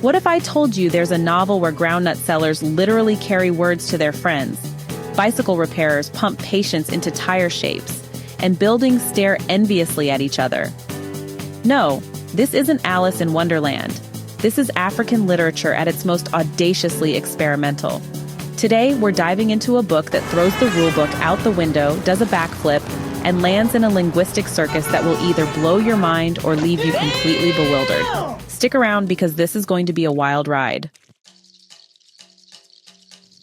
What if I told you there's a novel where groundnut sellers literally carry words to their friends, bicycle repairers pump patience into tire shapes, and buildings stare enviously at each other? No, this isn't Alice in Wonderland. This is African literature at its most audaciously experimental. Today, we're diving into a book that throws the rulebook out the window, does a backflip, and lands in a linguistic circus that will either blow your mind or leave you completely bewildered. Stick around because this is going to be a wild ride.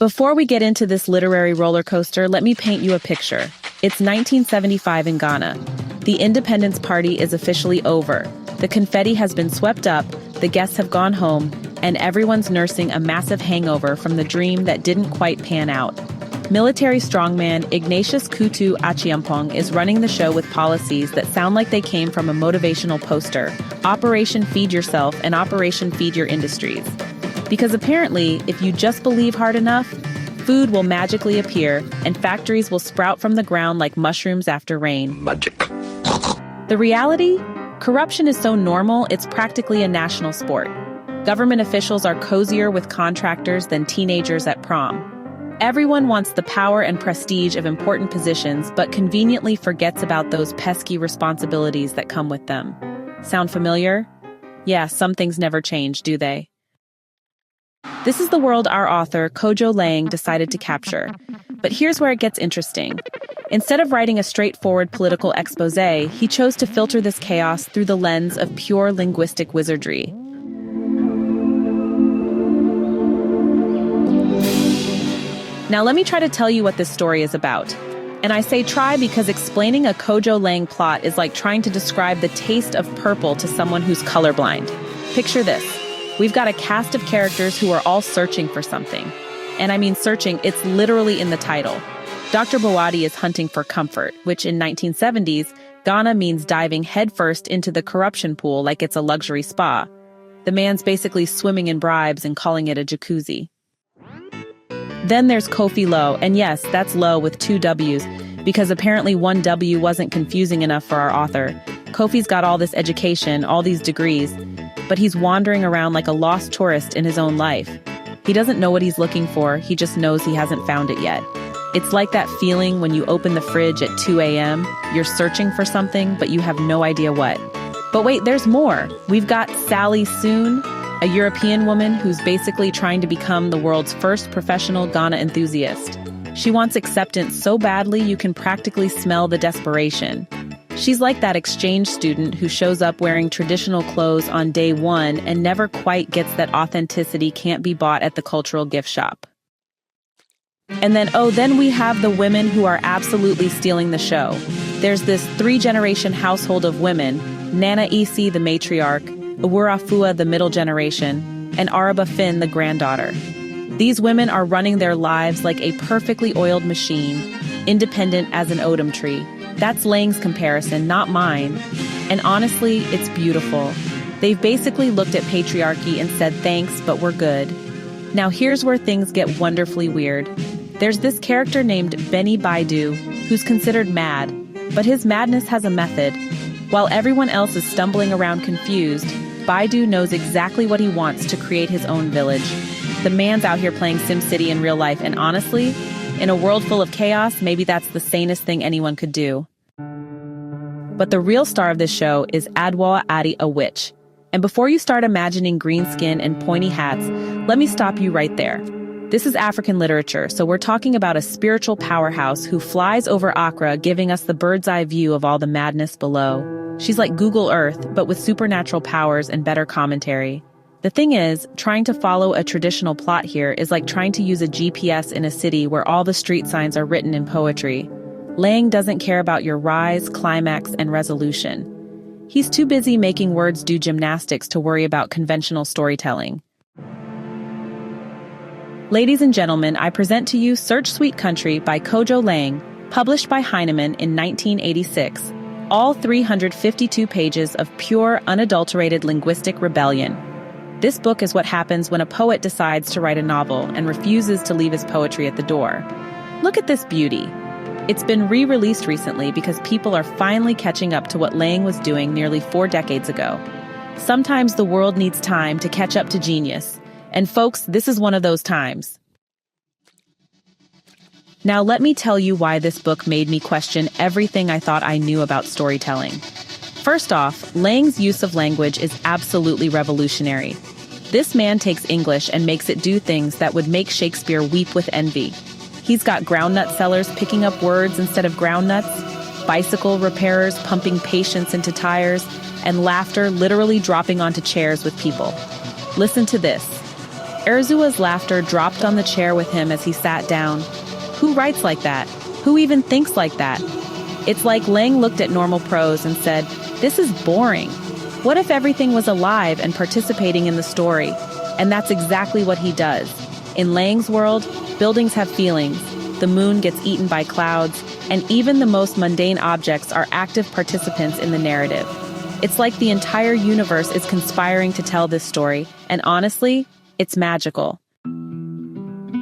Before we get into this literary roller coaster, let me paint you a picture. It's 1975 in Ghana. The Independence Party is officially over. The confetti has been swept up, the guests have gone home, and everyone's nursing a massive hangover from the dream that didn't quite pan out. Military strongman Ignatius Kutu Achiampong is running the show with policies that sound like they came from a motivational poster, Operation Feed Yourself and Operation Feed Your Industries. Because apparently, if you just believe hard enough, food will magically appear and factories will sprout from the ground like mushrooms after rain. Magic. The reality? Corruption is so normal, it's practically a national sport. Government officials are cozier with contractors than teenagers at prom. Everyone wants the power and prestige of important positions, but conveniently forgets about those pesky responsibilities that come with them. Sound familiar? Yeah, some things never change, do they? This is the world our author, Kojo Laing, decided to capture. But here's where it gets interesting. Instead of writing a straightforward political exposé, he chose to filter this chaos through the lens of pure linguistic wizardry. Now let me try to tell you what this story is about. And I say try because explaining a Kojo Laing plot is like trying to describe the taste of purple to someone who's colorblind. Picture this. We've got a cast of characters who are all searching for something. And I mean searching, it's literally in the title. Dr. Bawadi is hunting for comfort, which in 1970s, Ghana means diving headfirst into the corruption pool like it's a luxury spa. The man's basically swimming in bribes and calling it a jacuzzi. Then there's Kofi Low, and yes, that's Low with 2 W's, because apparently 1 W wasn't confusing enough for our author. Kofi's got all this education, all these degrees, but he's wandering around like a lost tourist in his own life. He doesn't know what he's looking for, he just knows he hasn't found it yet. It's like that feeling when you open the fridge at 2 a.m., you're searching for something, but you have no idea what. But wait, there's more. We've got Sally Soon, a European woman who's basically trying to become the world's first professional Ghana enthusiast. She wants acceptance so badly you can practically smell the desperation. She's like that exchange student who shows up wearing traditional clothes on day one and never quite gets that authenticity can't be bought at the cultural gift shop. And then we have the women who are absolutely stealing the show. There's this 3-generation household of women, Nana Isi, the matriarch, Awurafua, the middle generation, and Araba Finn, the granddaughter. These women are running their lives like a perfectly oiled machine, independent as an odum tree. That's Laing's comparison, not mine. And honestly, it's beautiful. They've basically looked at patriarchy and said, thanks, but we're good. Now here's where things get wonderfully weird. There's this character named Beni Baidoo, who's considered mad, but his madness has a method. While everyone else is stumbling around confused, Baidoo knows exactly what he wants to create his own village. The man's out here playing SimCity in real life, and honestly, in a world full of chaos, maybe that's the sanest thing anyone could do. But the real star of this show is Adwoa Adde, a witch. And before you start imagining green skin and pointy hats, let me stop you right there. This is African literature, so we're talking about a spiritual powerhouse who flies over Accra, giving us the bird's eye view of all the madness below. She's like Google Earth, but with supernatural powers and better commentary. The thing is, trying to follow a traditional plot here is like trying to use a GPS in a city where all the street signs are written in poetry. Laing doesn't care about your rise, climax, and resolution. He's too busy making words do gymnastics to worry about conventional storytelling. Ladies and gentlemen, I present to you Search Sweet Country by Kojo Laing, published by Heinemann in 1986. All 352 pages of pure, unadulterated linguistic rebellion. This book is what happens when a poet decides to write a novel and refuses to leave his poetry at the door. Look at this beauty. It's been re-released recently because people are finally catching up to what Laing was doing nearly 4 decades ago. Sometimes the world needs time to catch up to genius. And folks, this is one of those times. Now let me tell you why this book made me question everything I thought I knew about storytelling. First off, Laing's use of language is absolutely revolutionary. This man takes English and makes it do things that would make Shakespeare weep with envy. He's got groundnut sellers picking up words instead of groundnuts, bicycle repairers pumping patience into tires, and laughter literally dropping onto chairs with people. Listen to this. Adwoa's laughter dropped on the chair with him as he sat down. Who writes like that? Who even thinks like that? It's like Laing looked at normal prose and said, "This is boring. What if everything was alive and participating in the story?" And that's exactly what he does. In Laing's world, buildings have feelings, the moon gets eaten by clouds, and even the most mundane objects are active participants in the narrative. It's like the entire universe is conspiring to tell this story, and honestly, it's magical.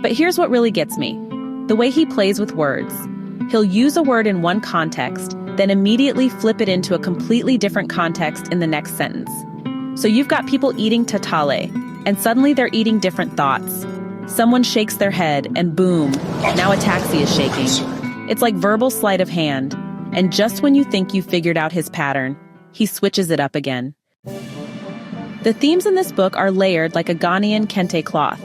But here's what really gets me. The way he plays with words. He'll use a word in one context, then immediately flip it into a completely different context in the next sentence. So you've got people eating tatale, and suddenly they're eating different thoughts. Someone shakes their head, and boom, now a taxi is shaking. It's like verbal sleight of hand, and just when you think you figured out his pattern, he switches it up again. The themes in this book are layered like a Ghanaian kente cloth.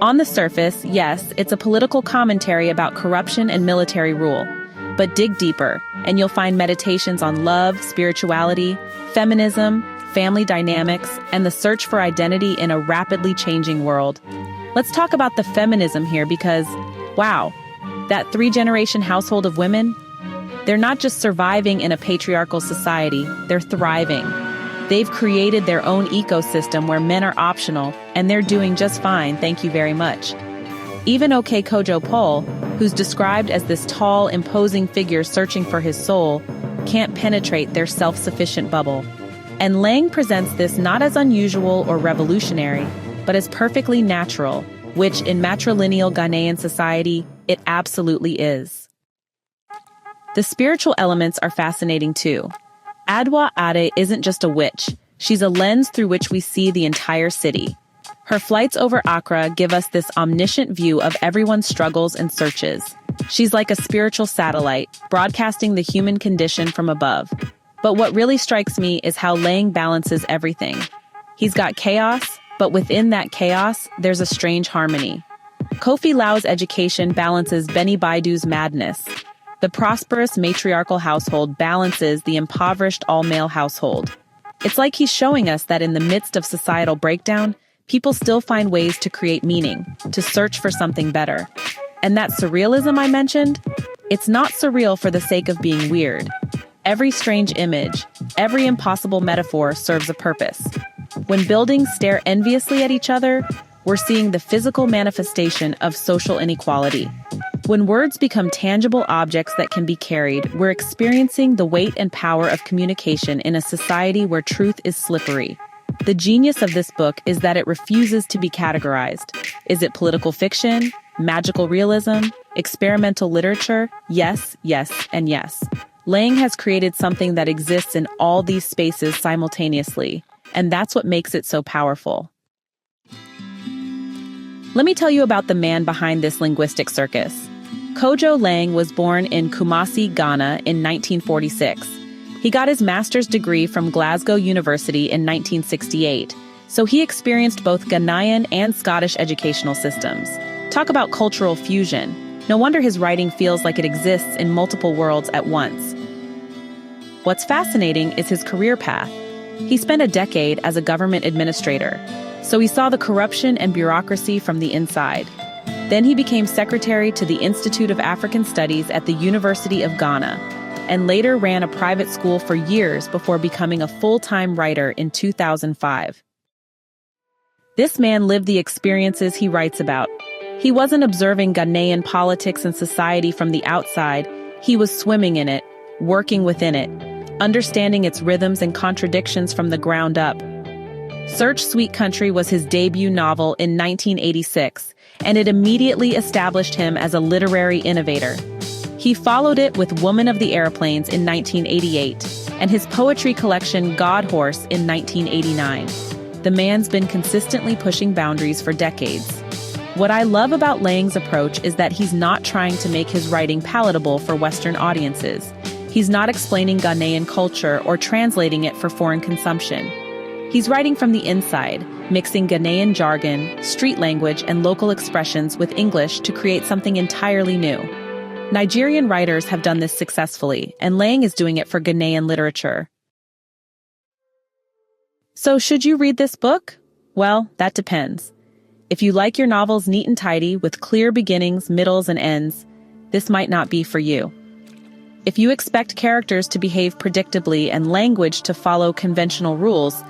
On the surface, yes, it's a political commentary about corruption and military rule. But dig deeper, and you'll find meditations on love, spirituality, feminism, family dynamics, and the search for identity in a rapidly changing world. Let's talk about the feminism here because, wow, that three-generation household of women, they're not just surviving in a patriarchal society, they're thriving. They've created their own ecosystem where men are optional, and they're doing just fine, thank you very much. Even Kojo Laing, who's described as this tall, imposing figure searching for his soul, can't penetrate their self-sufficient bubble. And Laing presents this not as unusual or revolutionary, but as perfectly natural, which in matrilineal Ghanaian society, it absolutely is. The spiritual elements are fascinating too. Adwoa Adde isn't just a witch, she's a lens through which we see the entire city. Her flights over Accra give us this omniscient view of everyone's struggles and searches. She's like a spiritual satellite, broadcasting the human condition from above. But what really strikes me is how Laing balances everything. He's got chaos, but within that chaos, there's a strange harmony. Kofi Lau's education balances Beni Baidoo's madness. The prosperous matriarchal household balances the impoverished all-male household. It's like he's showing us that in the midst of societal breakdown, people still find ways to create meaning, to search for something better. And that surrealism I mentioned, it's not surreal for the sake of being weird. Every strange image, every impossible metaphor serves a purpose. When buildings stare enviously at each other, we're seeing the physical manifestation of social inequality. When words become tangible objects that can be carried, we're experiencing the weight and power of communication in a society where truth is slippery. The genius of this book is that it refuses to be categorized. Is it political fiction? Magical realism? Experimental literature? Yes, yes, and yes. Laing has created something that exists in all these spaces simultaneously, and that's what makes it so powerful. Let me tell you about the man behind this linguistic circus. Kojo Laing was born in Kumasi, Ghana in 1946. He got his master's degree from Glasgow University in 1968, so he experienced both Ghanaian and Scottish educational systems. Talk about cultural fusion. No wonder his writing feels like it exists in multiple worlds at once. What's fascinating is his career path. He spent a decade as a government administrator, so he saw the corruption and bureaucracy from the inside. Then he became secretary to the Institute of African Studies at the University of Ghana, and later ran a private school for years before becoming a full-time writer in 2005. This man lived the experiences he writes about. He wasn't observing Ghanaian politics and society from the outside, he was swimming in it, working within it, understanding its rhythms and contradictions from the ground up. Search Sweet Country was his debut novel in 1986, and it immediately established him as a literary innovator. He followed it with Woman of the Airplanes in 1988 and his poetry collection God Horse in 1989. The man's been consistently pushing boundaries for decades. What I love about Laing's approach is that he's not trying to make his writing palatable for Western audiences. He's not explaining Ghanaian culture or translating it for foreign consumption. He's writing from the inside, mixing Ghanaian jargon, street language, and local expressions with English to create something entirely new. Nigerian writers have done this successfully, and Laing is doing it for Ghanaian literature. So should you read this book? Well, that depends. If you like your novels neat and tidy with clear beginnings, middles, and ends, this might not be for you. If you expect characters to behave predictably and language to follow conventional rules,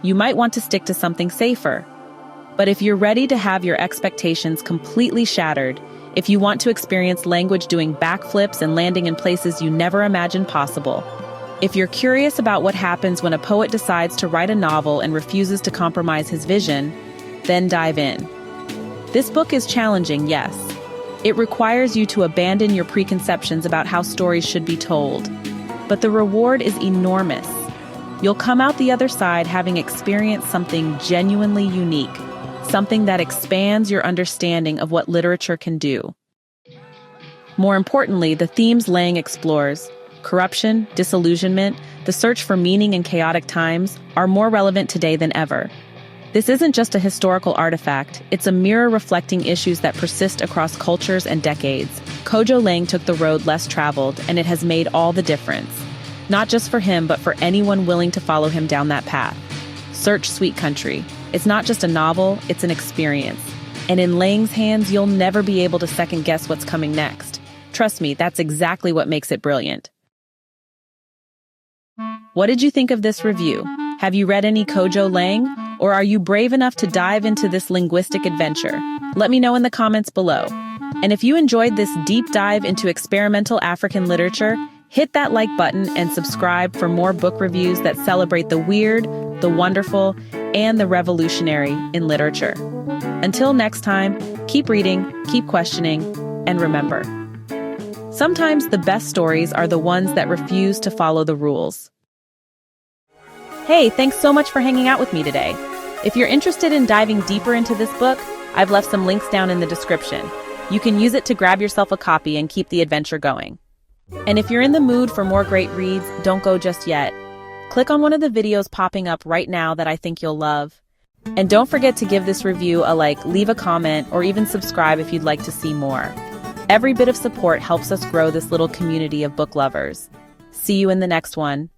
you might want to stick to something safer. But if you're ready to have your expectations completely shattered, if you want to experience language doing backflips and landing in places you never imagined possible, if you're curious about what happens when a poet decides to write a novel and refuses to compromise his vision, then dive in. This book is challenging, yes. It requires you to abandon your preconceptions about how stories should be told. But the reward is enormous. You'll come out the other side having experienced something genuinely unique, something that expands your understanding of what literature can do. More importantly, the themes Laing explores, corruption, disillusionment, the search for meaning in chaotic times, are more relevant today than ever. This isn't just a historical artifact, it's a mirror reflecting issues that persist across cultures and decades. Kojo Laing took the road less traveled, and it has made all the difference. Not just for him, but for anyone willing to follow him down that path. Search Sweet Country. It's not just a novel, it's an experience. And in Laing's hands, you'll never be able to second guess what's coming next. Trust me, that's exactly what makes it brilliant. What did you think of this review? Have you read any Kojo Laing? Or are you brave enough to dive into this linguistic adventure? Let me know in the comments below. And if you enjoyed this deep dive into experimental African literature, hit that like button and subscribe for more book reviews that celebrate the weird, the wonderful, and the revolutionary in literature. Until next time, keep reading, keep questioning, and remember, sometimes the best stories are the ones that refuse to follow the rules. Hey, thanks so much for hanging out with me today. If you're interested in diving deeper into this book, I've left some links down in the description. You can use it to grab yourself a copy and keep the adventure going. And if you're in the mood for more great reads, don't go just yet. Click on one of the videos popping up right now that I think you'll love. And don't forget to give this review a like, leave a comment, or even subscribe if you'd like to see more. Every bit of support helps us grow this little community of book lovers. See you in the next one.